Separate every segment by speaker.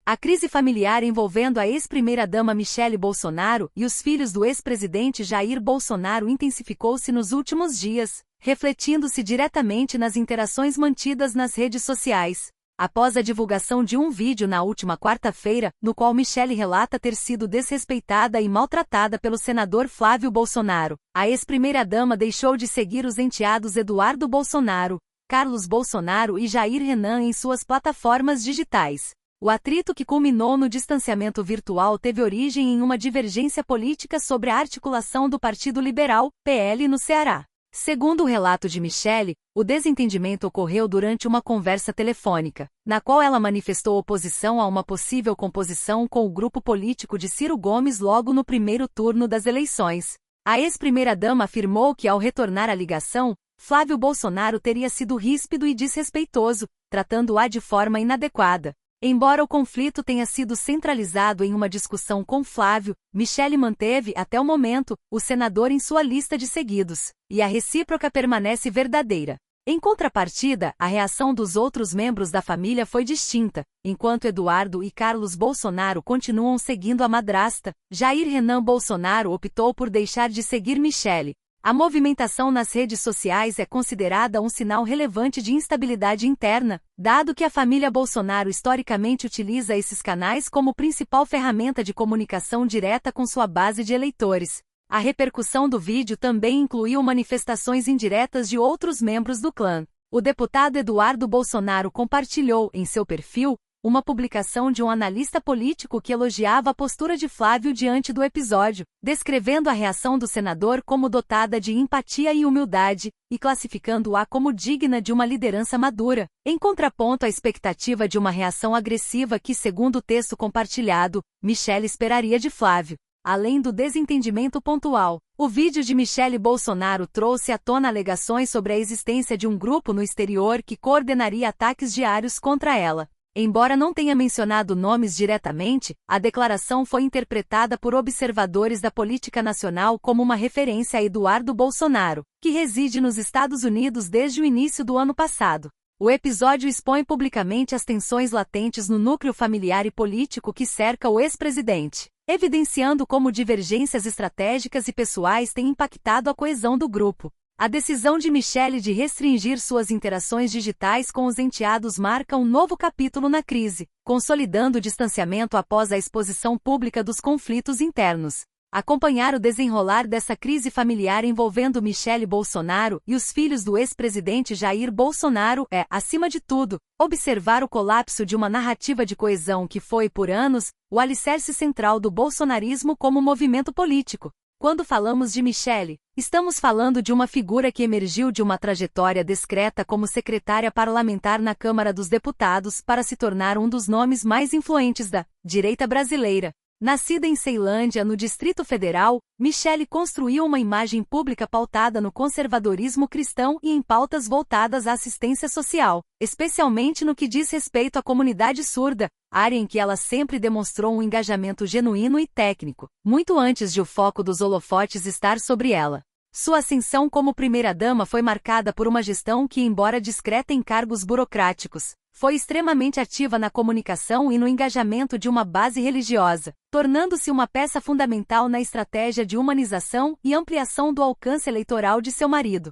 Speaker 1: A crise familiar envolvendo a ex-primeira-dama Michele Bolsonaro e os filhos do ex-presidente Jair Bolsonaro intensificou-se nos últimos dias, refletindo-se diretamente nas interações mantidas nas redes sociais. Após a divulgação de um vídeo na última quarta-feira, no qual Michele relata ter sido desrespeitada e maltratada pelo senador Flávio Bolsonaro, a ex-primeira-dama deixou de seguir os enteados Eduardo Bolsonaro, Carlos Bolsonaro e Jair Renan em suas plataformas digitais. O atrito que culminou no distanciamento virtual teve origem em uma divergência política sobre a articulação do Partido Liberal, PL, no Ceará. Segundo o relato de Michele, o desentendimento ocorreu durante uma conversa telefônica, na qual ela manifestou oposição a uma possível composição com o grupo político de Ciro Gomes logo no primeiro turno das eleições. A ex-primeira-dama afirmou que, ao retornar à ligação, Flávio Bolsonaro teria sido ríspido e desrespeitoso, tratando-a de forma inadequada. Embora o conflito tenha sido centralizado em uma discussão com Flávio, Michele manteve, até o momento, o senador em sua lista de seguidos, e a recíproca permanece verdadeira. Em contrapartida, a reação dos outros membros da família foi distinta. Enquanto Eduardo e Carlos Bolsonaro continuam seguindo a madrasta, Jair Renan Bolsonaro optou por deixar de seguir Michele. A movimentação nas redes sociais é considerada um sinal relevante de instabilidade interna, dado que a família Bolsonaro historicamente utiliza esses canais como principal ferramenta de comunicação direta com sua base de eleitores. A repercussão do vídeo também incluiu manifestações indiretas de outros membros do clã. O deputado Eduardo Bolsonaro compartilhou, em seu perfil, uma publicação de um analista político que elogiava a postura de Flávio diante do episódio, descrevendo a reação do senador como dotada de empatia e humildade, e classificando-a como digna de uma liderança madura, em contraponto à expectativa de uma reação agressiva que, segundo o texto compartilhado, Michele esperaria de Flávio. Além do desentendimento pontual, o vídeo de Michele Bolsonaro trouxe à tona alegações sobre a existência de um grupo no exterior que coordenaria ataques diários contra ela. Embora não tenha mencionado nomes diretamente, a declaração foi interpretada por observadores da política nacional como uma referência a Eduardo Bolsonaro, que reside nos Estados Unidos desde o início do ano passado. O episódio expõe publicamente as tensões latentes no núcleo familiar e político que cerca o ex-presidente, evidenciando como divergências estratégicas e pessoais têm impactado a coesão do grupo. A decisão de Michele de restringir suas interações digitais com os enteados marca um novo capítulo na crise, consolidando o distanciamento após a exposição pública dos conflitos internos. Acompanhar o desenrolar dessa crise familiar envolvendo Michele Bolsonaro e os filhos do ex-presidente Jair Bolsonaro é, acima de tudo, observar o colapso de uma narrativa de coesão que foi, por anos, o alicerce central do bolsonarismo como movimento político. Quando falamos de Michele, estamos falando de uma figura que emergiu de uma trajetória discreta como secretária parlamentar na Câmara dos Deputados para se tornar um dos nomes mais influentes da direita brasileira. Nascida em Ceilândia, no Distrito Federal, Michele construiu uma imagem pública pautada no conservadorismo cristão e em pautas voltadas à assistência social, especialmente no que diz respeito à comunidade surda, área em que ela sempre demonstrou um engajamento genuíno e técnico, muito antes de o foco dos holofotes estar sobre ela. Sua ascensão como primeira-dama foi marcada por uma gestão que, embora discreta em cargos burocráticos, foi extremamente ativa na comunicação e no engajamento de uma base religiosa, tornando-se uma peça fundamental na estratégia de humanização e ampliação do alcance eleitoral de seu marido.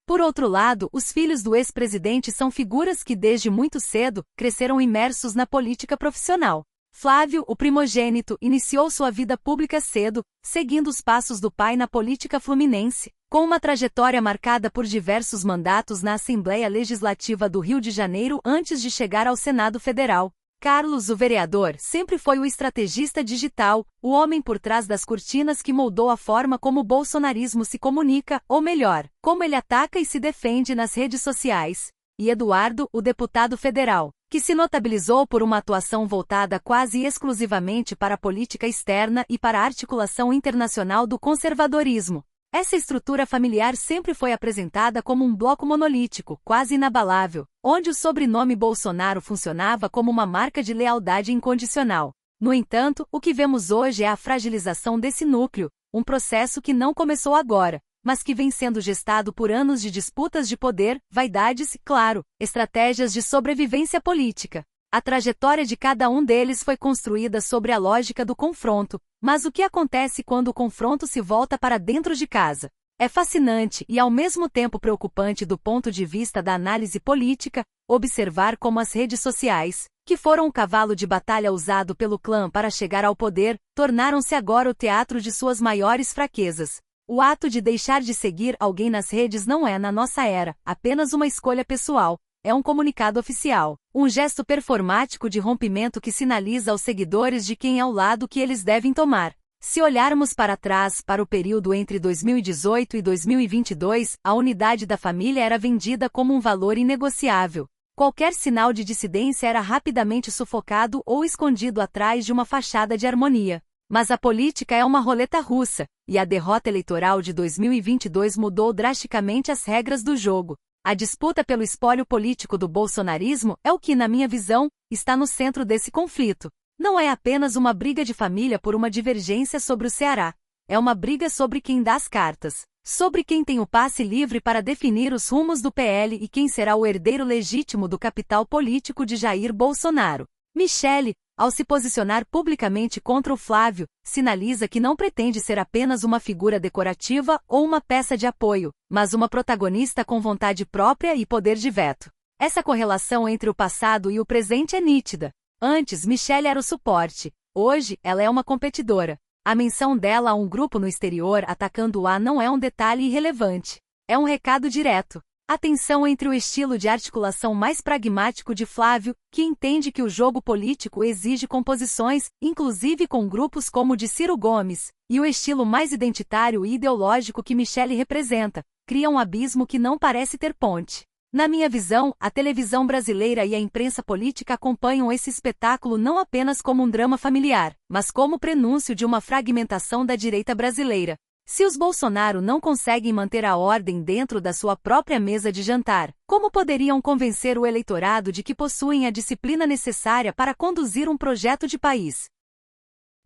Speaker 1: Por outro lado, os filhos do ex-presidente são figuras que desde muito cedo cresceram imersos na política profissional. Flávio, o primogênito, iniciou sua vida pública cedo, seguindo os passos do pai na política fluminense, com uma trajetória marcada por diversos mandatos na Assembleia Legislativa do Rio de Janeiro antes de chegar ao Senado Federal. Carlos, o vereador, sempre foi o estrategista digital, o homem por trás das cortinas que moldou a forma como o bolsonarismo se comunica, ou melhor, como ele ataca e se defende nas redes sociais. E Eduardo, o deputado federal, que se notabilizou por uma atuação voltada quase exclusivamente para a política externa e para a articulação internacional do conservadorismo. Essa estrutura familiar sempre foi apresentada como um bloco monolítico, quase inabalável, onde o sobrenome Bolsonaro funcionava como uma marca de lealdade incondicional. No entanto, o que vemos hoje é a fragilização desse núcleo, um processo que não começou agora, mas que vem sendo gestado por anos de disputas de poder, vaidades e, claro, estratégias de sobrevivência política. A trajetória de cada um deles foi construída sobre a lógica do confronto, mas o que acontece quando o confronto se volta para dentro de casa? É fascinante e ao mesmo tempo preocupante do ponto de vista da análise política, observar como as redes sociais, que foram o cavalo de batalha usado pelo clã para chegar ao poder, tornaram-se agora o teatro de suas maiores fraquezas. O ato de deixar de seguir alguém nas redes não é, na nossa era, apenas uma escolha pessoal, é um comunicado oficial, um gesto performático de rompimento que sinaliza aos seguidores de quem é o lado que eles devem tomar. Se olharmos para trás, para o período entre 2018 e 2022, a unidade da família era vendida como um valor inegociável. Qualquer sinal de dissidência era rapidamente sufocado ou escondido atrás de uma fachada de harmonia. Mas a política é uma roleta russa, e a derrota eleitoral de 2022 mudou drasticamente as regras do jogo. A disputa pelo espólio político do bolsonarismo é o que, na minha visão, está no centro desse conflito. Não é apenas uma briga de família por uma divergência sobre o Ceará. É uma briga sobre quem dá as cartas, sobre quem tem o passe livre para definir os rumos do PL e quem será o herdeiro legítimo do capital político de Jair Bolsonaro. Michele, ao se posicionar publicamente contra o Flávio, sinaliza que não pretende ser apenas uma figura decorativa ou uma peça de apoio, mas uma protagonista com vontade própria e poder de veto. Essa correlação entre o passado e o presente é nítida. Antes, Michele era o suporte. Hoje, ela é uma competidora. A menção dela a um grupo no exterior atacando-a não é um detalhe irrelevante. É um recado direto. A tensão entre o estilo de articulação mais pragmático de Flávio, que entende que o jogo político exige composições, inclusive com grupos como o de Ciro Gomes, e o estilo mais identitário e ideológico que Michele representa, cria um abismo que não parece ter ponte. Na minha visão, a televisão brasileira e a imprensa política acompanham esse espetáculo não apenas como um drama familiar, mas como prenúncio de uma fragmentação da direita brasileira. Se os Bolsonaro não conseguem manter a ordem dentro da sua própria mesa de jantar, como poderiam convencer o eleitorado de que possuem a disciplina necessária para conduzir um projeto de país?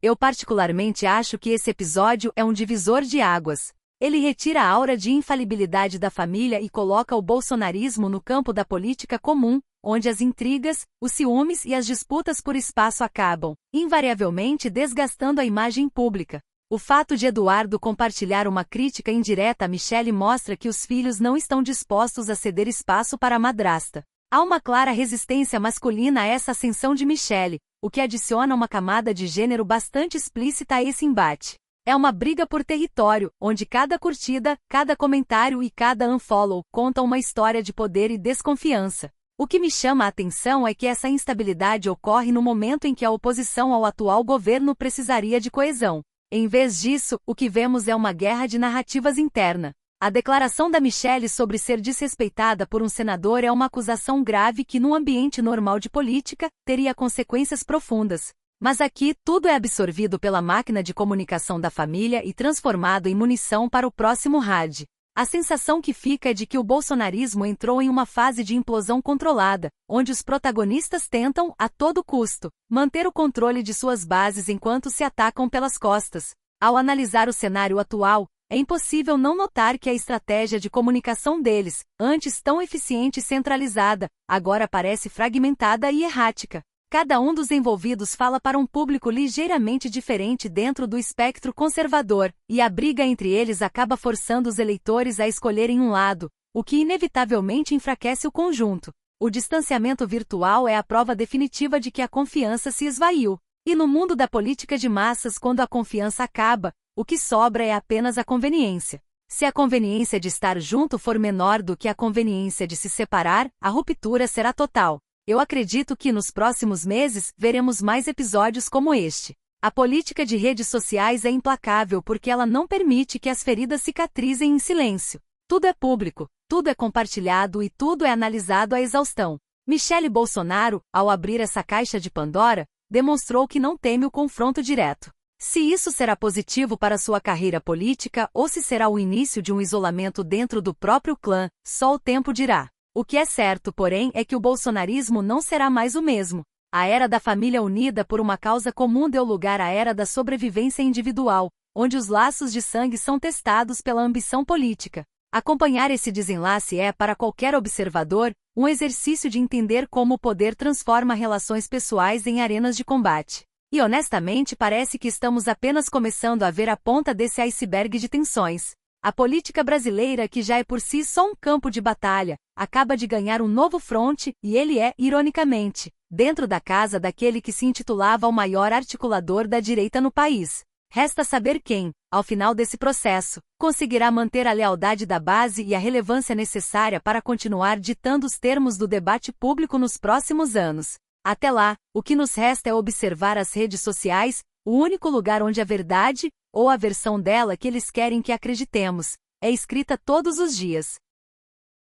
Speaker 1: Eu particularmente acho que esse episódio é um divisor de águas. Ele retira a aura de infalibilidade da família e coloca o bolsonarismo no campo da política comum, onde as intrigas, os ciúmes e as disputas por espaço acabam, invariavelmente desgastando a imagem pública. O fato de Eduardo compartilhar uma crítica indireta a Michele mostra que os filhos não estão dispostos a ceder espaço para a madrasta. Há uma clara resistência masculina a essa ascensão de Michele, o que adiciona uma camada de gênero bastante explícita a esse embate. É uma briga por território, onde cada curtida, cada comentário e cada unfollow contam uma história de poder e desconfiança. O que me chama a atenção é que essa instabilidade ocorre no momento em que a oposição ao atual governo precisaria de coesão. Em vez disso, o que vemos é uma guerra de narrativas interna. A declaração da Michele sobre ser desrespeitada por um senador é uma acusação grave que, num ambiente normal de política, teria consequências profundas. Mas aqui, tudo é absorvido pela máquina de comunicação da família e transformado em munição para o próximo RAD. A sensação que fica é de que o bolsonarismo entrou em uma fase de implosão controlada, onde os protagonistas tentam, a todo custo, manter o controle de suas bases enquanto se atacam pelas costas. Ao analisar o cenário atual, é impossível não notar que a estratégia de comunicação deles, antes tão eficiente e centralizada, agora parece fragmentada e errática. Cada um dos envolvidos fala para um público ligeiramente diferente dentro do espectro conservador, e a briga entre eles acaba forçando os eleitores a escolherem um lado, o que inevitavelmente enfraquece o conjunto. O distanciamento virtual é a prova definitiva de que a confiança se esvaiu. E no mundo da política de massas, quando a confiança acaba, o que sobra é apenas a conveniência. Se a conveniência de estar junto for menor do que a conveniência de se separar, a ruptura será total. Eu acredito que nos próximos meses veremos mais episódios como este. A política de redes sociais é implacável porque ela não permite que as feridas cicatrizem em silêncio. Tudo é público, tudo é compartilhado e tudo é analisado à exaustão. Michele Bolsonaro, ao abrir essa caixa de Pandora, demonstrou que não teme o confronto direto. Se isso será positivo para sua carreira política ou se será o início de um isolamento dentro do próprio clã, só o tempo dirá. O que é certo, porém, é que o bolsonarismo não será mais o mesmo. A era da família unida por uma causa comum deu lugar à era da sobrevivência individual, onde os laços de sangue são testados pela ambição política. Acompanhar esse desenlace é, para qualquer observador, um exercício de entender como o poder transforma relações pessoais em arenas de combate. E honestamente parece que estamos apenas começando a ver a ponta desse iceberg de tensões. A política brasileira, que já é por si só um campo de batalha, acaba de ganhar um novo fronte, e ele é, ironicamente, dentro da casa daquele que se intitulava o maior articulador da direita no país. Resta saber quem, ao final desse processo, conseguirá manter a lealdade da base e a relevância necessária para continuar ditando os termos do debate público nos próximos anos. Até lá, o que nos resta é observar as redes sociais, o único lugar onde a verdade, ou a versão dela que eles querem que acreditemos, é escrita todos os dias.